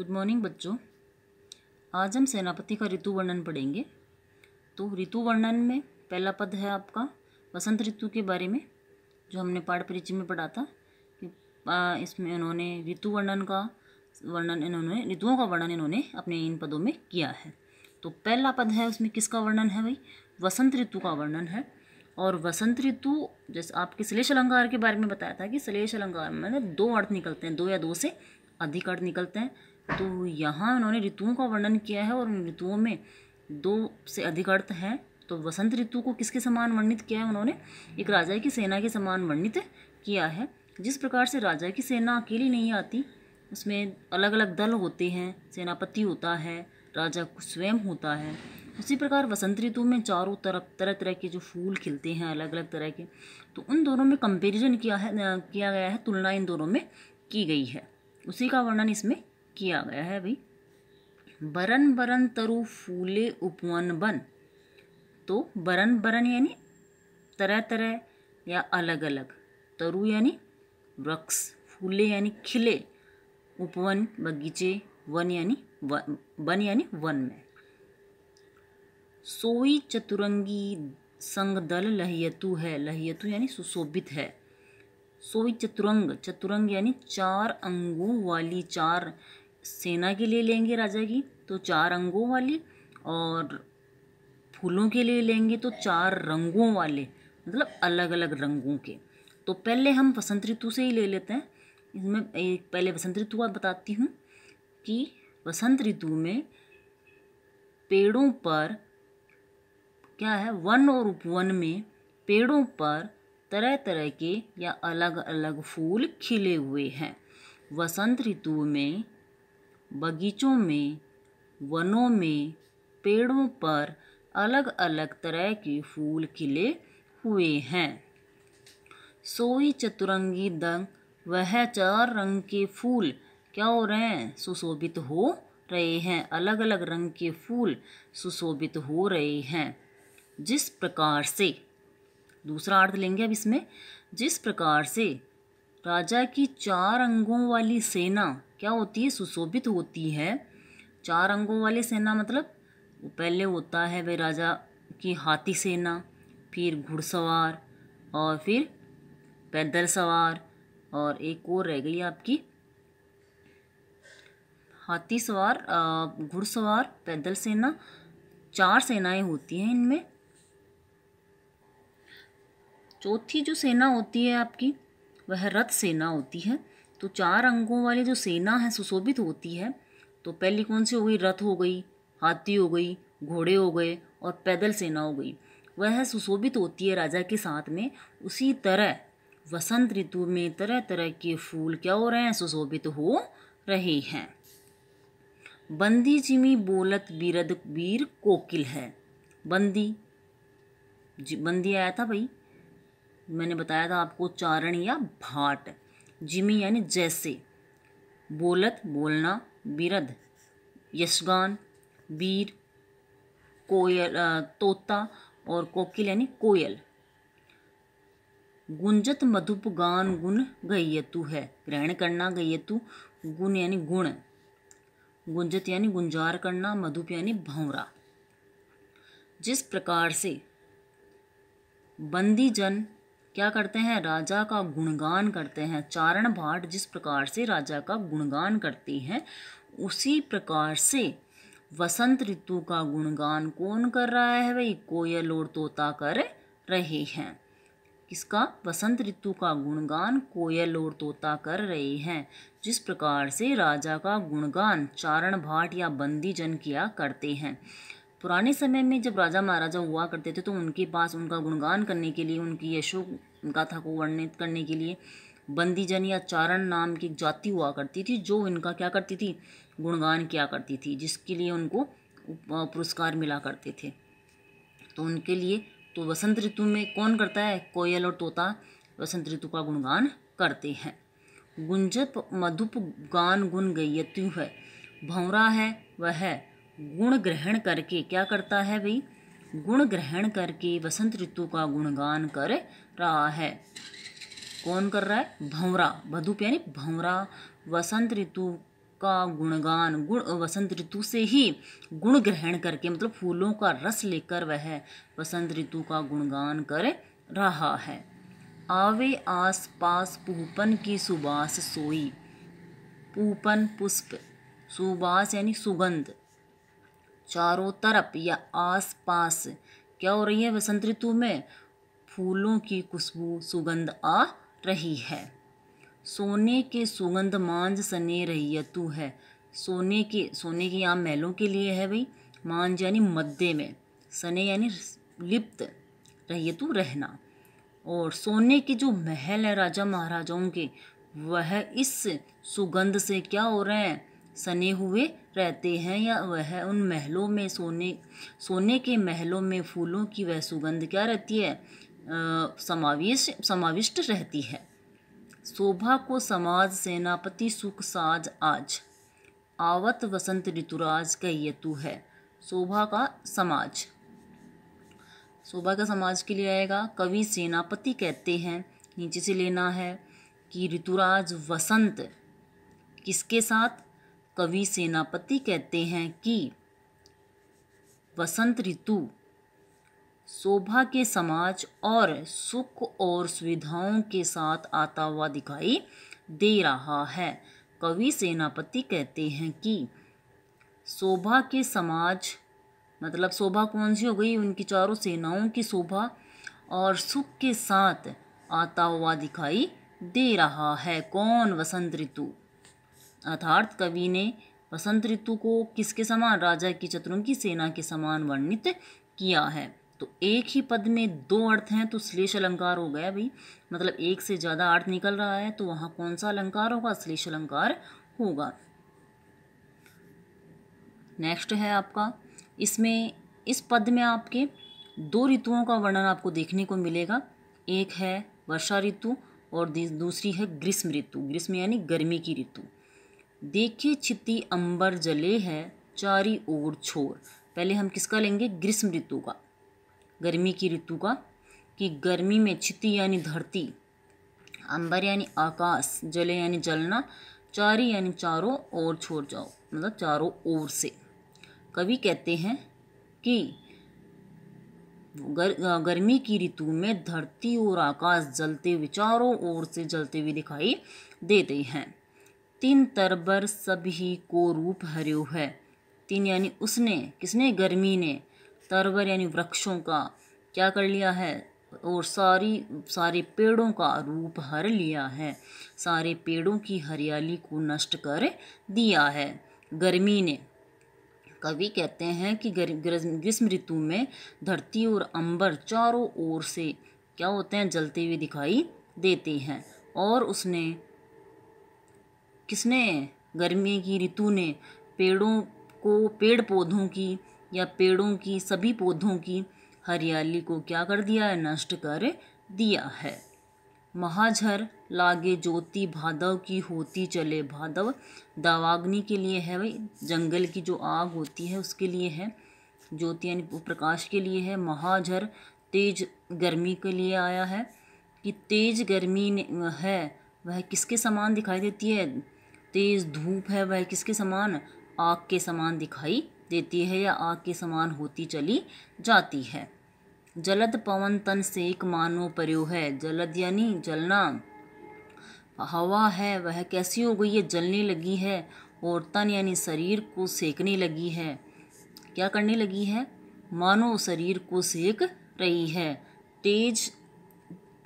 Good morning बच्चों। आज हम सेनापति का ऋतु वर्णन पढ़ेंगे। तो ऋतु वर्णन में पहला पद है आपका वसंत ऋतु के बारे में, जो हमने पाठ परिचय में पढ़ा था कि इसमें इन्होंने ऋतुओं का वर्णन इन्होंने अपने इन पदों में किया है। तो पहला पद है उसमें किसका वर्णन है भाई? वसंत ऋतु का वर्णन है। और वसंत ऋतु जैसे आपके श्लेष अलंकार के बारे में बताया था कि श्लेष अलंकार में दो अर्थ निकलते हैं, दो या दो से अधिक अर्थ निकलते हैं। तो यहाँ उन्होंने ऋतुओं का वर्णन किया है और उन ऋतुओं में दो से अधिक अर्थ हैं। तो वसंत ऋतु को किसके समान वर्णित किया है उन्होंने? एक राजा की सेना के समान वर्णित किया है। जिस प्रकार से राजा की सेना अकेली नहीं आती, उसमें अलग अलग दल होते हैं, सेनापति होता है, राजा स्वयं होता है, उसी प्रकार वसंत ऋतु में चारों तरफ तरह तरह के जो फूल खिलते हैं अलग अलग तरह के। तो उन दोनों में कंपैरिजन किया गया है, तुलना इन दोनों में की गई है, उसी का वर्णन इसमें किया गया है भाई। बरन बरन तरु फूले उपवन बन। तो बरन बरन यानी तरह तरह या अलग अलग, तरु यानी वृक्ष, फूले यानी खिले, उपवन बगीचे, वन यानी वन यानी वन में। सोई चतुरंगी संग दल लहियतु है। लहियतु यानी सुशोभित है। सोई चतुरंग, चतुरंग यानी चार अंगों वाली, चार सेना के लिए लेंगे राजा की तो चार अंगों वाली, और फूलों के लिए लेंगे तो चार रंगों वाले, मतलब अलग अलग रंगों के। तो पहले हम वसंत ऋतु से ही ले लेते हैं। इसमें एक पहले वसंत ऋतु का बताती हूँ कि वसंत ऋतु में पेड़ों पर क्या है, वन और उपवन में पेड़ों पर तरह तरह के या अलग अलग फूल खिले हुए हैं। वसंत ऋतु में बगीचों में, वनों में, पेड़ों पर अलग अलग तरह के फूल खिले हुए हैं। सोई चतुरंगी दंग, वह चार रंग के फूल क्या हो रहे हैं? सुशोभित हो रहे हैं। अलग अलग रंग के फूल सुशोभित हो रहे हैं। जिस प्रकार से, दूसरा अर्थ लेंगे अब इसमें, जिस प्रकार से राजा की चार अंगों वाली सेना क्या होती है? सुशोभित होती है। चार अंगों वाली सेना मतलब पहले होता है वह राजा की हाथी सेना, फिर घुड़सवार, और फिर पैदल सवार, और एक और रह गई आपकी हाथी सवार, घुड़सवार, पैदल सेना, चार सेनाएं होती हैं इनमें। चौथी जो सेना होती है आपकी वह रथ सेना होती है। तो चार अंगों वाली जो सेना है सुशोभित होती है। तो पहली कौन सी हो गई? रथ हो गई, हाथी हो गई, घोड़े हो गए, और पैदल सेना हो गई। वह सुशोभित होती है राजा के साथ में। उसी तरह वसंत ऋतु में तरह तरह के फूल क्या हो रहे हैं? सुशोभित हो रहे हैं। बंदी जिमी बोलत बिरद वीर कोकिल है। बंदी आया था भाई, मैंने बताया था आपको, चारण या भाट। जिमी यानी जैसे, बोलत बोलना, बिरद यशगान, वीर कोयल तोता, और कोकिल यानी कोयल। गुंजत मधुप गान गुण गयतु है। ग्रहण करना, गयतु गुण यानी गुण, गुंजत यानी गुंजार करना, मधुप यानी भंवरा। जिस प्रकार से बंदी जन क्या करते हैं? राजा का गुणगान करते हैं। चारण भाट जिस प्रकार से राजा का गुणगान करते हैं, उसी प्रकार से वसंत ऋतु का गुणगान कौन कर रहा है भाई? कोयल और तोता कर रहे हैं। किसका? वसंत ऋतु का गुणगान कोयल और तोता कर रहे हैं। जिस प्रकार से राजा का गुणगान चारण भाट या बंदी जन किया करते हैं। पुराने समय में जब राजा महाराजा हुआ करते थे तो उनके पास उनका गुणगान करने के लिए, उनकी यशो गाथा को वर्णित करने के लिए बंदीजन या चारण नाम की जाति हुआ करती थी, जो इनका क्या करती थी? गुणगान किया करती थी, जिसके लिए उनको पुरस्कार मिला करते थे। तो उनके लिए तो वसंत ऋतु में कौन करता है? कोयल और तोता वसंत ऋतु का गुणगान करते हैं। गुंजत मधुप गान गुण गयतु है। भंवरा है वह गुण ग्रहण करके क्या करता है भाई? गुण ग्रहण करके वसंत ऋतु का गुणगान कर रहा है। कौन कर रहा है? भंवरा, मधुप यानी भंवरा वसंत ऋतु का गुणगान, गुण वसंत ऋतु से ही गुण ग्रहण करके, मतलब फूलों का रस लेकर वह वसंत ऋतु का गुणगान कर रहा है। आवे आस पास पूपन की सुबास सोई। पूपन पुष्प, सुबास यानी सुगंध, चारों तरफ या आस पास क्या हो रही है वसंत ऋतु में, फूलों की खुशबू सुगंध आ रही है। सोने के सुगंध मांझ सने रहियतु है। सोने के यहाँ महलों के लिए है भाई, मांझ यानी मध्य में, सने यानी लिप्त, रहियतु रहना। और सोने के जो महल है राजा महाराजाओं के, वह इस सुगंध से क्या हो रहे हैं, सने हुए रहते हैं, या वह उन महलों में सोने के महलों में फूलों की वह सुगंध क्या रहती है, समाविष्ट रहती है। शोभा को समाज सेनापति सुख साज आज। आवत वसंत ऋतुराज कहियतु है। शोभा का समाज, शोभा का समाज के लिए आएगा। कवि सेनापति कहते हैं, नीचे से लेना है कि ऋतुराज वसंत किसके साथ, कवि सेनापति कहते हैं कि वसंत ऋतु शोभा के समाज और सुख और सुविधाओं के साथ आता हुआ दिखाई दे रहा है। कवि सेनापति कहते हैं कि शोभा के समाज, मतलब शोभा कौन सी हो गई, उनकी चारों सेनाओं की शोभा, और सुख के साथ आता हुआ दिखाई दे रहा है। कौन, वसंत ऋतु। अर्थात कवि ने वसंत ऋतु को किसके समान, राजा की चतुरंगी सेना के समान वर्णित किया है। तो एक ही पद में दो अर्थ हैं तो श्लेष अलंकार हो गया भाई, मतलब एक से ज़्यादा अर्थ निकल रहा है तो वहाँ कौन सा अलंकार होगा, श्लेष अलंकार होगा। नेक्स्ट है आपका, इसमें इस पद में आपके दो ऋतुओं का वर्णन आपको देखने को मिलेगा। एक है वर्षा ऋतु और दूसरी है ग्रीष्म ऋतु। ग्रीष्म यानी गर्मी की ऋतु। देखे छिति अंबर जले है चारी ओर छोर। पहले हम किसका लेंगे, ग्रीष्म ऋतु का, गर्मी की ऋतु का, कि गर्मी में छिति यानी धरती, अंबर यानी आकाश, जले यानी जलना, चारी यानी चारों ओर छोड़ जाओ, मतलब चारों ओर से। कवि कहते हैं कि गर्मी की ऋतु में धरती और आकाश जलते हुए, चारों ओर से जलते हुए दिखाई देते हैं। तीन तरबर सभी को रूप हर्यो है। तीन यानी उसने, किसने, गर्मी ने, तरबर यानी वृक्षों का क्या कर लिया है, और सारे पेड़ों का रूप हर लिया है, सारे पेड़ों की हरियाली को नष्ट कर दिया है गर्मी ने। कवि कहते हैं कि ग्रीष्म ऋतु में धरती और अंबर चारों ओर से क्या होते हैं, जलते हुए दिखाई देते हैं। और उसने, किसने, गर्मी की ऋतु ने पेड़ पौधों की या पेड़ों की, सभी पौधों की हरियाली को क्या कर दिया है, नष्ट कर दिया है। महाझर लागे ज्योति भादव की होती चले। भादव दावाग्नि के लिए है भाई, जंगल की जो आग होती है उसके लिए है। ज्योति यानी प्रकाश के लिए है। महाझर तेज गर्मी के लिए आया है, कि तेज गर्मी है वह किसके समान दिखाई देती है, तेज धूप है वह किसके समान, आग के समान दिखाई देती है, या आग के समान होती चली जाती है। जलद पवन तन सेक मानो पर्यो है। जलद यानी जलना, हवा है वह कैसी हो गई है, जलने लगी है। और तन यानी शरीर को सेकने लगी है, क्या करने लगी है, मानो शरीर को सेक रही है। तेज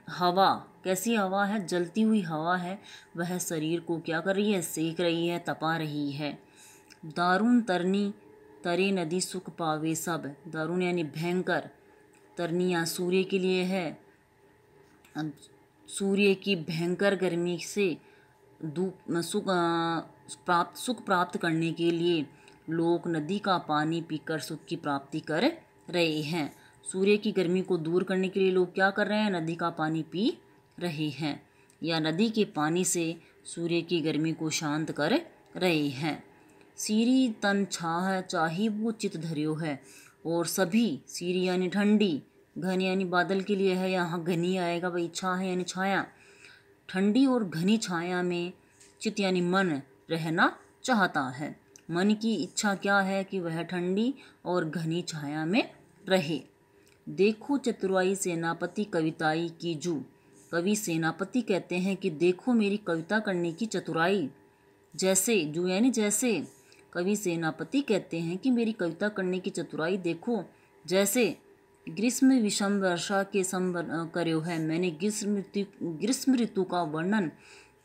हवा, कैसी हवा है, जलती हुई हवा है, वह शरीर को क्या कर रही है, सेक रही है, तपा रही है। दारुण तरनी तरे नदी सुख पावे सब। दारुण यानी भयंकर, तरनी यहाँ सूर्य के लिए है। सूर्य की भयंकर गर्मी से सुख प्राप्त करने के लिए लोग नदी का पानी पीकर सुख की प्राप्ति कर रहे हैं। सूर्य की गर्मी को दूर करने के लिए लोग क्या कर रहे हैं, नदी का पानी पी रहे हैं, या नदी के पानी से सूर्य की गर्मी को शांत कर रहे हैं। सीरी तन छाह चाही वो चित धर्यो है। और सभी, सीरी यानी ठंडी, घन यानी बादल के लिए है, यहाँ घनी आएगा भाई, छाह यानी छाया, ठंडी और घनी छाया में चित यानी मन रहना चाहता है। मन की इच्छा क्या है कि वह ठंडी और घनी छाया में रहे। देखो चतुराई सेनापति कविताई की जू। कवि सेनापति कहते हैं कि देखो मेरी कविता करने की चतुराई। जैसे, जू यानी जैसे, कवि सेनापति कहते हैं कि मेरी कविता करने की चतुराई देखो। जैसे ग्रीष्म विषम वर्षा के सम कर्यो है। मैंने ग्रीष्म ऋतु का वर्णन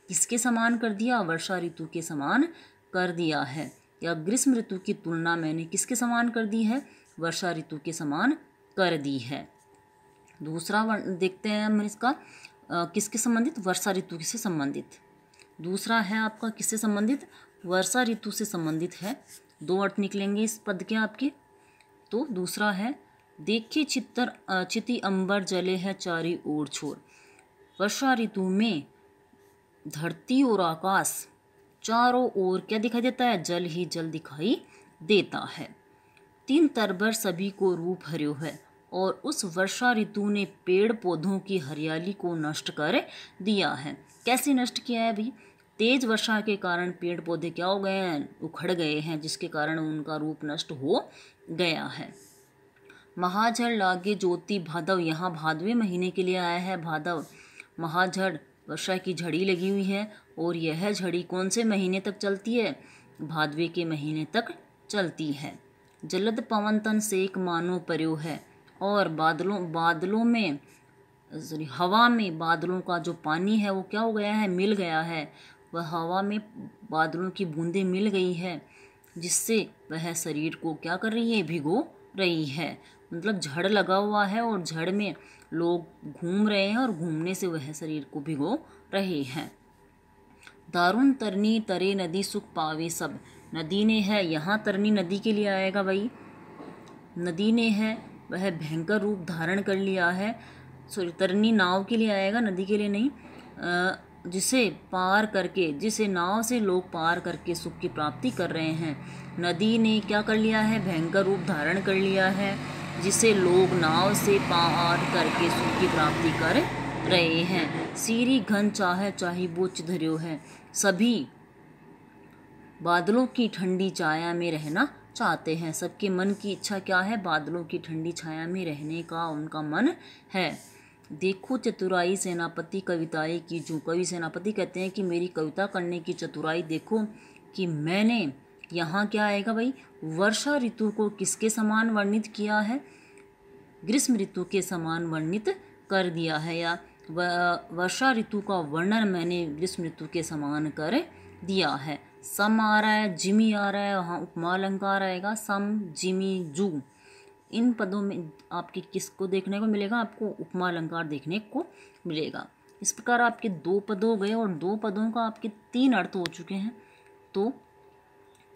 किसके समान कर दिया? वर्षा ऋतु के समान कर दिया है। या ग्रीष्म ऋतु की तुलना मैंने किसके समान कर दी है? वर्षा ऋतु के समान कर दी है। दूसरा देखते हैं हम इसका किसके संबंधित? वर्षा ऋतु से संबंधित। दूसरा है आपका किससे संबंधित? वर्षा ऋतु से संबंधित है। 2 अर्थ निकलेंगे इस पद के आपके। तो दूसरा है देखे चिति अंबर जले है चारी ओर छोर। वर्षा ऋतु में धरती और आकाश चारों ओर क्या दिखाई देता है? जल ही जल दिखाई देता है। 3 तरबर सभी को रूप हर्यो है। और उस वर्षा ऋतु ने पेड़ पौधों की हरियाली को नष्ट कर दिया है। कैसे नष्ट किया है भाई? तेज वर्षा के कारण पेड़ पौधे क्या हो गए हैं? उखड़ गए हैं, जिसके कारण उनका रूप नष्ट हो गया है। महाझड़ लागे ज्योति भादव। यहाँ भादवे महीने के लिए आया है भादव। महाझड़ वर्षा की झड़ी लगी हुई है और यह झड़ी कौन से महीने तक चलती है? भादवे के महीने तक चलती है। जलद पवन तन सेक मानो पर्यो है। और बादलों में हवा में बादलों का जो पानी है वो क्या हो गया है? मिल गया है। वह हवा में बादलों की बूंदें मिल गई है, जिससे वह शरीर को क्या कर रही है? भिगो रही है। मतलब झड़ लगा हुआ है और झड़ में लोग घूम रहे हैं और घूमने से वह शरीर को भिगो रहे हैं। दारुण तरनी तरे नदी सुख पावे सब। नदी ने है, यहाँ तरनी नदी के लिए आएगा भाई। नदी ने है वह भयंकर रूप धारण कर लिया है। सॉरी, तरनी नाव के लिए आएगा, नदी के लिए नहीं। जिसे पार करके, जिसे नाव से लोग पार करके सुख की प्राप्ति कर रहे हैं। नदी ने क्या कर लिया है? भयंकर रूप धारण कर लिया है, जिसे लोग नाव से पार करके सुख की प्राप्ति कर रहे हैं। सीरी घन चाहे चाही बोच धर्यो है। सभी बादलों की ठंडी छाया में रहना चाहते हैं। सबके मन की इच्छा क्या है? बादलों की ठंडी छाया में रहने का उनका मन है। देखो चतुराई सेनापति कविताई की जू। कवि सेनापति कहते हैं कि मेरी कविता करने की चतुराई देखो कि मैंने यहाँ क्या आएगा भाई? वर्षा ऋतु को किसके समान वर्णित किया है? ग्रीष्म ऋतु के समान वर्णित कर दिया है। या वर्षा ऋतु का वर्णन मैंने ग्रीष्म ऋतु के समान कर दिया है। सम आ रहा है, जिमी आ रहा है, वहाँ उपमा अलंकार आएगा। सम, जिमी, जू, इन पदों में आपके किसको देखने को मिलेगा? आपको उपमा अलंकार देखने को मिलेगा। इस प्रकार आपके 2 पद हो गए और 2 पदों का आपके 3 अर्थ हो चुके हैं। तो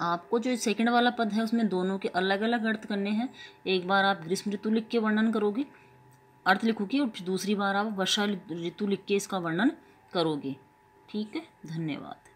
आपको जो सेकंड वाला पद है उसमें दोनों के अलग अलग अर्थ करने हैं। एक बार आप ग्रीष्म ऋतु लिख के वर्णन करोगे, अर्थ लिखोगे, और फिर दूसरी बार आप वर्षा ऋतु लिख के इसका वर्णन करोगे। ठीक है, धन्यवाद।